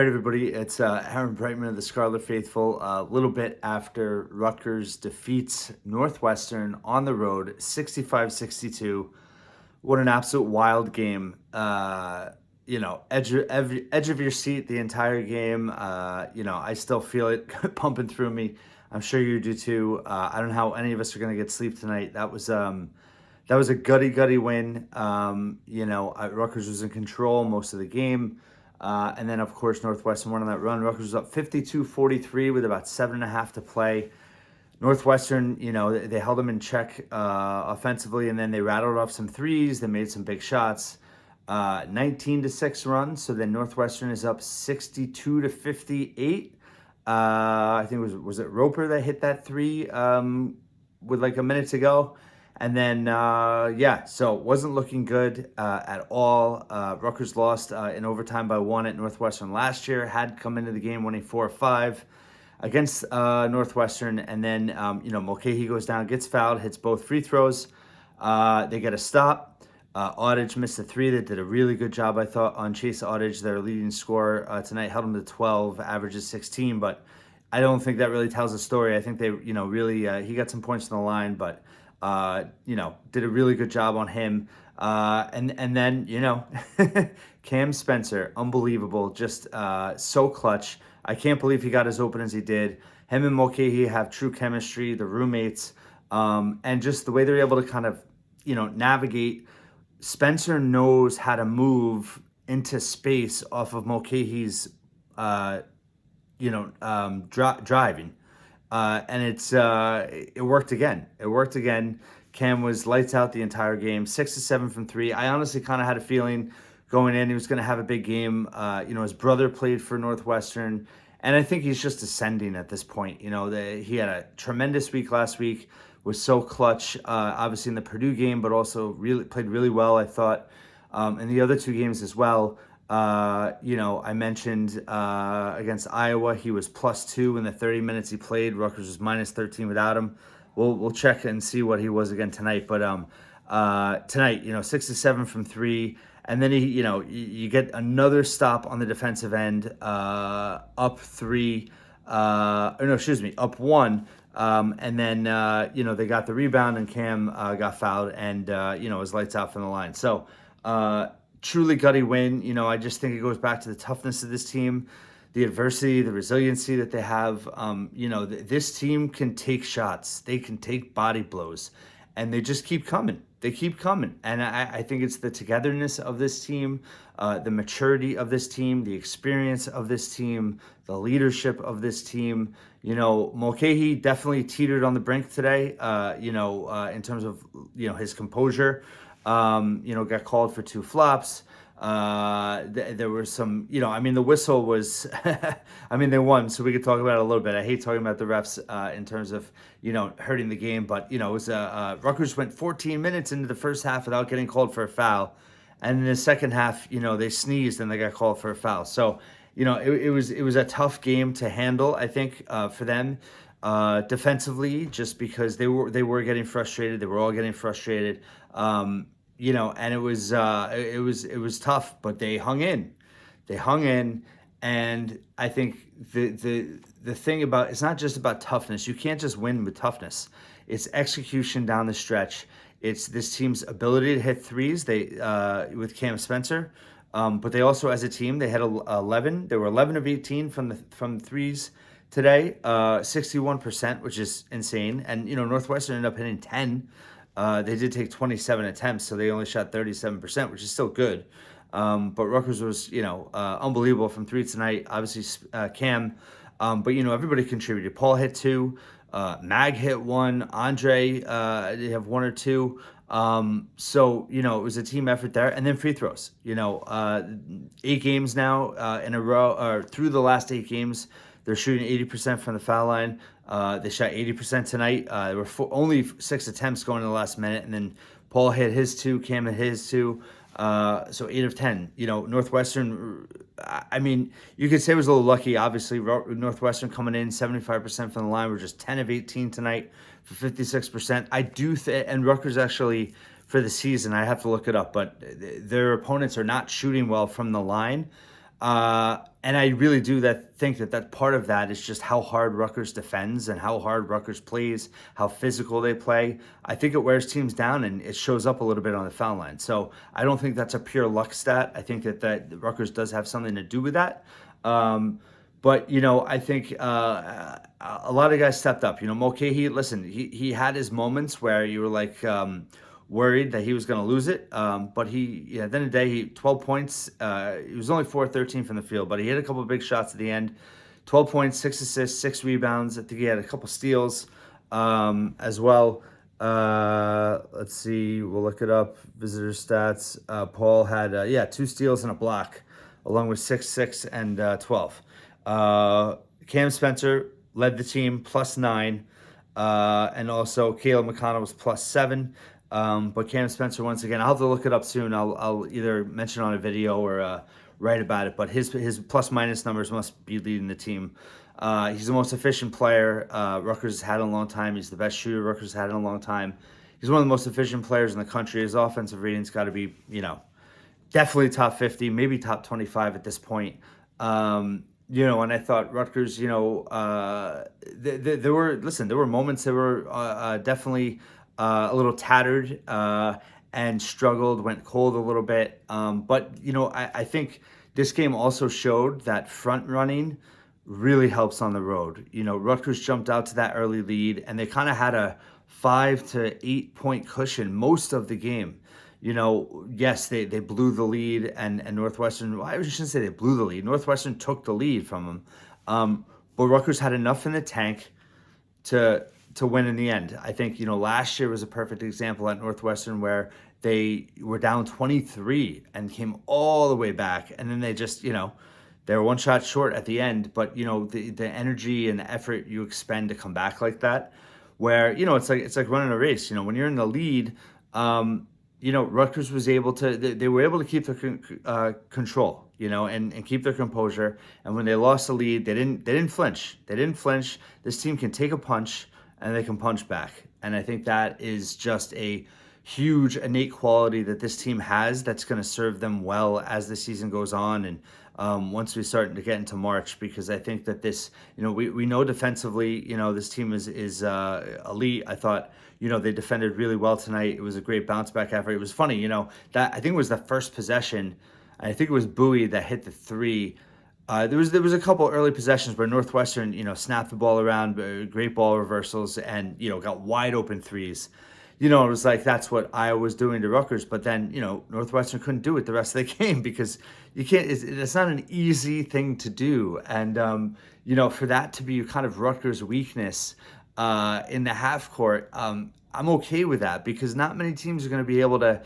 right, everybody. It's Aaron Breitman of the Scarlet Faithful. A little bit after Rutgers defeats Northwestern on the road, 65-62. What an absolute wild game. Edge of your seat the entire game. I still feel it pumping through me. I'm sure you do too. I don't know how any of us are going to get sleep tonight. That was a gutty win. Rutgers was in control most of the game. And then, of course, Northwestern won on that run. Rutgers was up 52-43 with about 7.5 to play. Northwestern, they held them in check offensively, and then they rattled off some threes. They made some big shots. 19-6 run. So then Northwestern is up 62-58. I think was it Roper that hit that three with like a minute to go. And then, so it wasn't looking good at all. Rutgers lost in overtime by 1 at Northwestern last year. Had come into the game winning 4-5 against Northwestern. And then, Mulcahy goes down, gets fouled, hits both free throws. They get a stop. Audich missed a three. That did a really good job, I thought, on Chase Audich, their leading scorer tonight. Held him to 12, averages 16. But I don't think that really tells the story. I think they, really, he got some points on the line, but did a really good job on him. And then, Cam Spencer, unbelievable, just so clutch. I can't believe he got as open as he did. Him and Mulcahy have true chemistry, the roommates, and just the way they're able to kind of, navigate. Spencer knows how to move into space off of Mulcahy's, driving. And it worked again. Cam was lights out the entire game, 6-7 from three. I honestly kind of had a feeling going in he was going to have a big game. His brother played for Northwestern, and I think he's just ascending at this point. He had a tremendous week last week, was so clutch, obviously in the Purdue game, but also really played really well, I thought, in the other two games as well. I mentioned against Iowa, he was +2 in the 30 minutes he played. Rutgers was -13 without him. We'll check and see what he was again tonight. But tonight, 6-7 from three, and then you get another stop on the defensive end, up three. Up one. And then they got the rebound, and Cam got fouled, and was lights out from the line. So. Truly gutty win. I just think it goes back to the toughness of this team, the adversity, the resiliency that they have. This team can take shots. They can take body blows, and they just keep coming. They keep coming. And I think it's the togetherness of this team, the maturity of this team, the experience of this team, the leadership of this team. Mulcahy definitely teetered on the brink today, in terms of, his composure. Got called for 2 flops. There were some, the whistle was, they won, so we could talk about it a little bit. I hate talking about the refs in terms of, hurting the game, but, it was Rutgers went 14 minutes into the first half without getting called for a foul. And in the second half, they sneezed and they got called for a foul. So, it was a tough game to handle, I think, for them. Defensively, just because they were getting frustrated. They were all getting frustrated. And it was tough, but they hung in. And I think the thing about, it's not just about toughness. You can't just win with toughness. It's execution down the stretch. It's this team's ability to hit threes. With Cam Spencer, but they also, as a team, they had 11. They were 11 of 18 from threes today, 61%, which is insane. And Northwestern ended up hitting 10. They did take 27 attempts, so they only shot 37%, which is still good. But Rutgers was, unbelievable from three tonight. Obviously, Cam, but everybody contributed. Paul hit 2, Mag hit 1, Andre did have 1 or 2. So it was a team effort there, and then free throws. 8 games now in a row, or through the last 8 games. They're shooting 80% from the foul line. They shot 80% tonight. There were only 6 attempts going in the last minute, and then Paul hit his 2, Cam hit his 2. So 8 of 10. Northwestern, you could say it was a little lucky. Obviously, Northwestern coming in 75% from the line. We're just 10 of 18 tonight for 56%. I do and Rutgers actually, for the season, I have to look it up, but their opponents are not shooting well from the line. And I really do think that part of that is just how hard Rutgers defends and how hard Rutgers plays, how physical they play. I think it wears teams down and it shows up a little bit on the foul line. So I don't think that's a pure luck stat. I think that Rutgers does have something to do with that. But I think a lot of guys stepped up. Mulcahy, listen, he had his moments where you were like worried that he was going to lose it. But at the end of the day, 12 points. He was only 4-13 from the field, but he hit a couple of big shots at the end. 12 points, 6 assists, 6 rebounds. I think he had a couple steals as well. Let's see. We'll look it up. Visitor stats. Paul had 2 steals and a block, along with 6, 6, and 12. Cam Spencer led the team +9, and also Caleb McConnell was +7. But Cam Spencer, once again, I'll have to look it up soon. I'll either mention on a video or write about it. But his plus-minus numbers must be leading the team. He's the most efficient player Rutgers has had in a long time. He's the best shooter Rutgers has had in a long time. He's one of the most efficient players in the country. His offensive rating's got to be, definitely top 50, maybe top 25 at this point. And I thought Rutgers, there were moments that were definitely a little tattered and struggled, went cold a little bit. But I think this game also showed that front running really helps on the road. Rutgers jumped out to that early lead, and they kind of had a 5 to 8 point cushion most of the game. Yes, they blew the lead, and Northwestern, well, I shouldn't say they blew the lead. Northwestern took the lead from them. But Rutgers had enough in the tank to win in the end. I think, last year was a perfect example at Northwestern where they were down 23 and came all the way back. And then they just, they were one shot short at the end. But, the energy and the effort you expend to come back like that, where, it's like running a race. When you're in the lead, Rutgers was able to, they were able to keep their control, and keep their composure. And when they lost the lead, they didn't flinch. They didn't flinch. This team can take a punch and they can punch back. And I think that is just a huge innate quality that this team has that's going to serve them well as the season goes on. And once we start to get into March, because I think that this, we know defensively, this team is elite. I thought, they defended really well tonight. It was a great bounce back effort. It was funny, that I think it was the first possession. I think it was Bowie that hit the 3. There was a couple early possessions where Northwestern, snapped the ball around, great ball reversals, and, got wide open threes. It was like that's what Iowa was doing to Rutgers. But then, Northwestern couldn't do it the rest of the game because you can't. It's not an easy thing to do. And for that to be kind of Rutgers' weakness in the half court, I'm okay with that because not many teams are going to be able to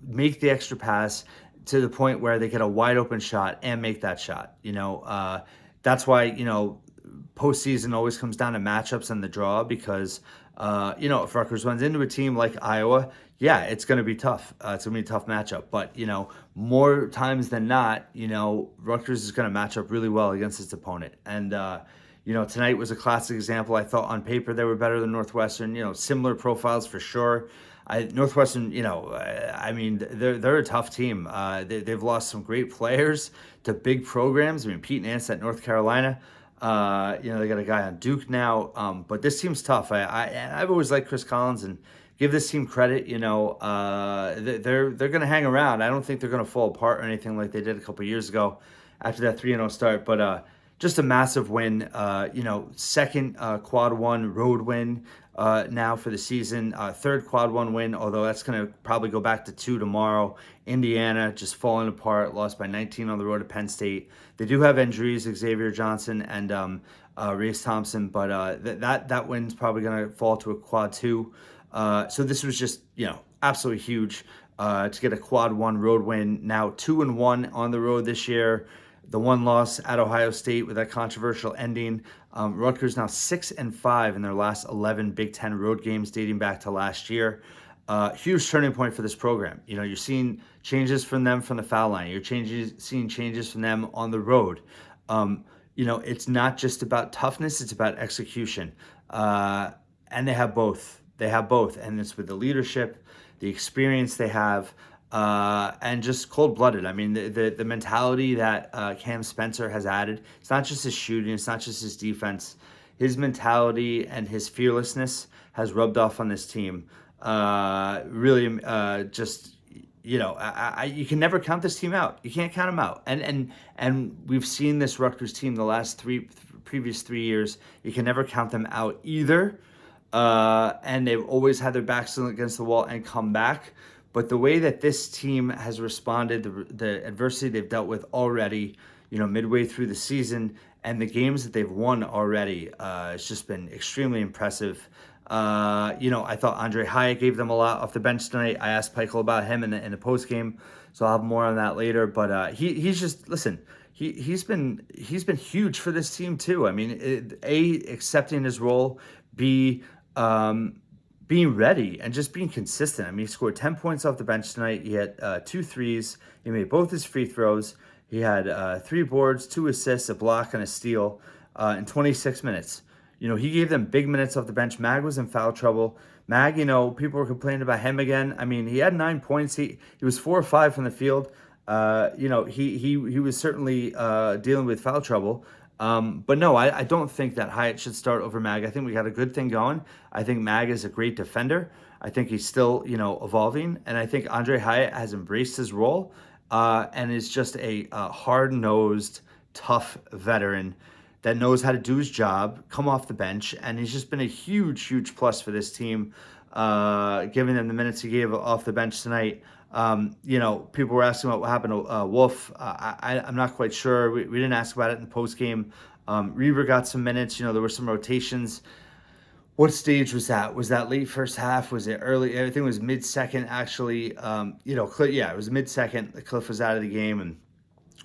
make the extra pass to the point where they get a wide open shot and make that shot. That's why postseason always comes down to matchups and the draw because. If Rutgers runs into a team like Iowa, yeah, it's going to be tough. It's going to be a tough matchup. But, more times than not, Rutgers is going to match up really well against its opponent. And, tonight was a classic example. I thought on paper they were better than Northwestern, similar profiles for sure. Northwestern, they're a tough team. They've lost some great players to big programs. Pete Nance at North Carolina. They got a guy on Duke now, but this team's tough. I've always liked Chris Collins and give this team credit. They're going to hang around. I don't think they're going to fall apart or anything like they did a couple years ago after that 3-0 start. But just a massive win. Second quad 1 road win now for the season. Third quad 1 win, although that's going to probably go back to 2 tomorrow. Indiana just falling apart, lost by 19 on the road at Penn State. They do have injuries, Xavier Johnson and Reese Thompson, but that win's probably going to fall to a quad 2. So this was just, absolutely huge to get a quad 1 road win. Now 2-1 on the road this year. The one loss at Ohio State with that controversial ending. Rutgers now 6-5 in their last 11 Big Ten road games dating back to last year. Huge turning point for this program. You're seeing changes from them from the foul line. You're seeing changes from them on the road. It's not just about toughness, it's about execution. And they have both. And it's with the leadership, the experience they have. and just cold-blooded. I mean, the mentality that Cam Spencer has added, it's not just his shooting, it's not just his defense. His mentality and his fearlessness has rubbed off on this team. Really, just you can never count this team out. You can't count them out. And we've seen this Rutgers team the last previous 3 years. You can never count them out either. And they've always had their backs against the wall and come back. But the way that this team has responded, the adversity they've dealt with already, midway through the season, and the games that they've won already, it's just been extremely impressive. I thought Andre Hyatt gave them a lot off the bench tonight. I asked Peichel about him in the post game, so I'll have more on that later. But he's just listen. He's been huge for this team too. I mean, accepting his role, B, being ready and just being consistent. I mean, he scored 10 points off the bench tonight. He had 2 threes. He made both his free throws. He had 3 boards, 2 assists, a block, and a steal in 26 minutes. He gave them big minutes off the bench. Mag was in foul trouble. Mag, people were complaining about him again. I mean, he had 9 points. He was 4 or 5 from the field. He was certainly dealing with foul trouble. But no, I don't think that Hyatt should start over Mag. I think we got a good thing going. I think Mag is a great defender. I think he's still, evolving. And I think Andre Hyatt has embraced his role and is just a hard-nosed, tough veteran that knows how to do his job, come off the bench. And he's just been a huge, huge plus for this team, giving them the minutes he gave off the bench tonight. People were asking about what happened to Wolf. I'm not quite sure. We didn't ask about it in the post game. Reaver got some minutes. There were some rotations. What stage was that? Was that late first half? Was it early? I think it was mid-second, actually. It was mid-second. Cliff was out of the game, and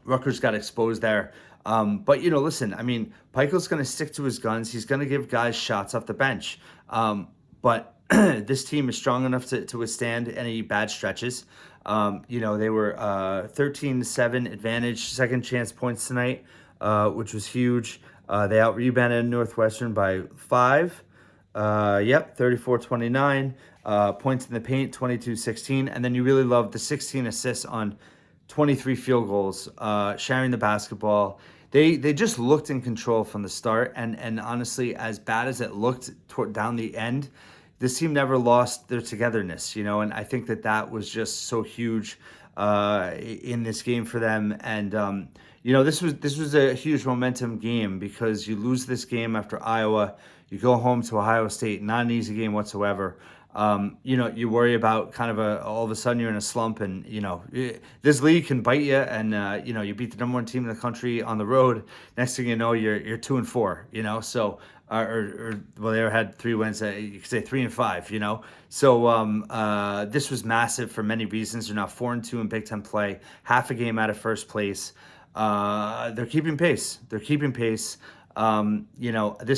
Rutgers got exposed there. But listen, I mean, Peichel's going to stick to his guns. He's going to give guys shots off the bench. But this team is strong enough to withstand any bad stretches. They were 13-7 advantage, second chance points tonight, which was huge. They out-rebounded Northwestern by 5. 34-29. Points in the paint, 22-16. And then you really love the 16 assists on 23 field goals, sharing the basketball. They just looked in control from the start. And honestly, as bad as it looked down the end, this team never lost their togetherness, and I think that was just so huge in this game for them. And this was a huge momentum game, because you lose this game after Iowa, you go home to Ohio State, not an easy game whatsoever. You worry about kind of all of a sudden you're in a slump, and this league can bite you, and you beat the number 1 team in the country on the road. Next thing you know, you're 2-4. So. They had 3 wins. You could say 3-5. So this was massive for many reasons. They're now 4-2 in Big Ten play, half a game out of first place. They're keeping pace. This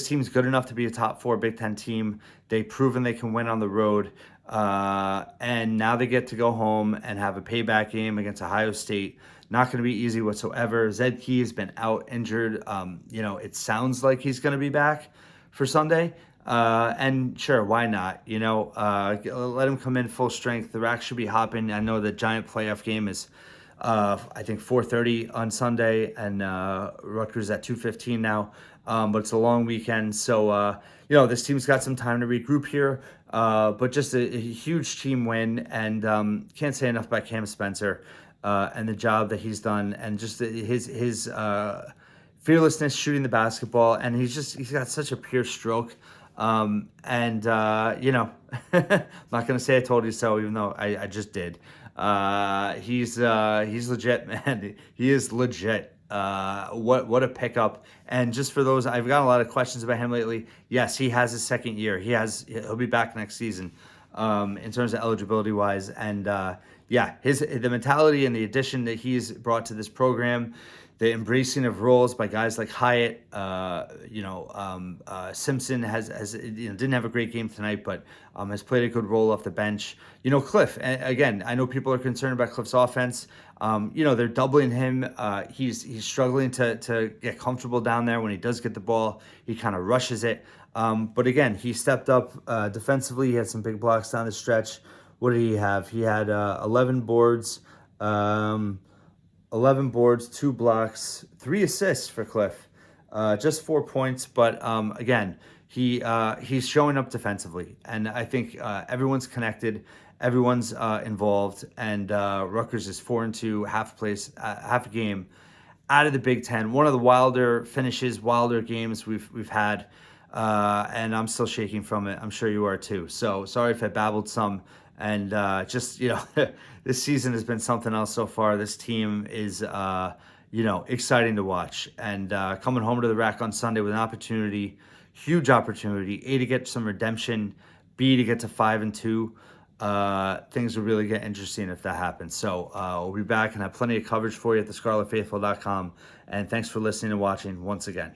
team's good enough to be a top 4 Big Ten team. They've proven they can win on the road. And now they get to go home and have a payback game against Ohio State. Not going to be easy whatsoever. Zed Key has been out injured. It sounds like he's going to be back for Sunday. And sure, why not? Let him come in full strength. The rack should be hopping. I know the giant playoff game is, I think, 4:30 on Sunday, and Rutgers at 2:15 now. But it's a long weekend. So, this team's got some time to regroup here. But just a huge team win. And can't say enough about Cam Spencer. And the job that he's done, and just his fearlessness shooting the basketball, and he's got such a pure stroke. I'm not gonna say I told you so, even though I just did. He's legit, man. He is legit. What a pickup. And just for those, I've got a lot of questions about him lately. Yes, he has his second year. He'll be back next season, in terms of eligibility wise. And the mentality and the addition that he's brought to this program, the embracing of roles by guys like Hyatt, Simpson didn't have a great game tonight, but has played a good role off the bench. Cliff, again, I know people are concerned about Cliff's offense. They're doubling him. He's struggling to get comfortable down there. When he does get the ball, he kind of rushes it. But again, he stepped up defensively. He had some big blocks down the stretch. what did he have? He had 11 boards, 11 boards, 2 blocks, 3 assists for Cliff. Just 4 points, but again, he's showing up defensively, and I think everyone's connected, everyone's involved, and Rutgers is 4-2, half a game out of the Big Ten. One of the wilder finishes, wilder games we've had, and I'm still shaking from it. I'm sure you are too. So sorry if I babbled some. And just this season has been something else so far. This team is exciting to watch. And coming home to the Rack on Sunday with an opportunity, huge opportunity. A, to get some redemption. B, to get to 5-2. Things will really get interesting if that happens. So we'll be back and have plenty of coverage for you at thescarletfaithful.com. And thanks for listening and watching once again.